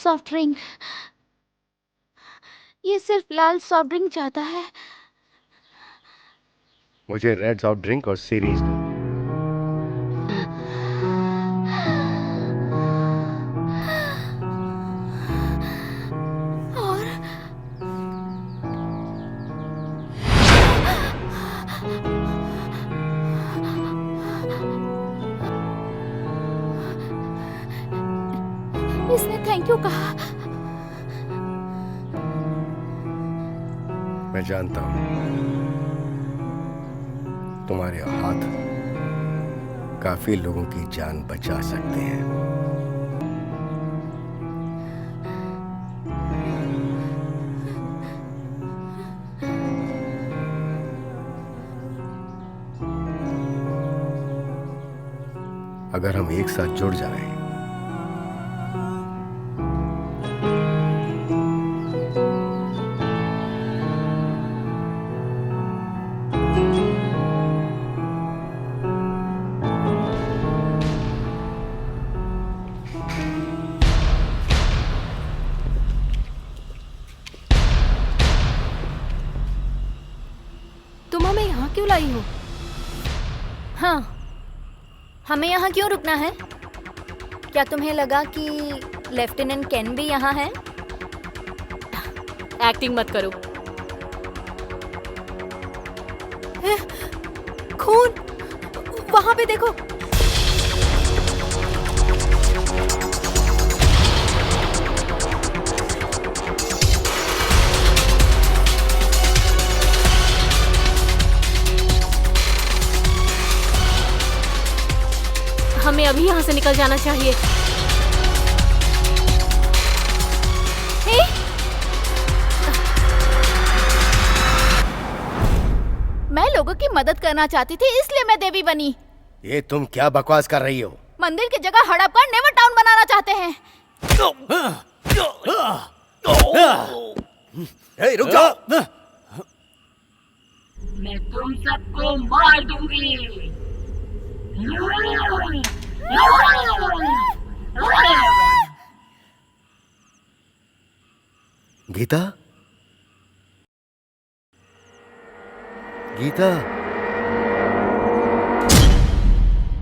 Soft drink. ये सिर्फ लाल सॉफ्ट ड्रिंक चाहता है। मुझे रेड सॉफ्ट ड्रिंक और सीरीज। और इसने थैंक यू कहा। मैं जानता हूं तुम्हारे हाथ काफी लोगों की जान बचा सकते हैं। अगर हम एक साथ जुड़ जाएं, तुम हमें यहाँ क्यों लाई हो? हाँ, हमें यहाँ क्यों रुकना है? क्या तुम्हें लगा कि लेफ्टिनेंट केन भी यहाँ है? एक्टिंग मत करो। खून, वहां पे देखो। हमें अभी यहाँ से निकल जाना चाहिए। मैं लोगों की मदद करना चाहती थी, इसलिए मैं देवी बनी। ये तुम क्या बकवास कर रही हो? मंदिर की जगह हड़प कर नेवर टाउन बनाना चाहते हैं। हे, रुक जाओ। मैं तुम सबको मार दूंगी। गीता, गीता।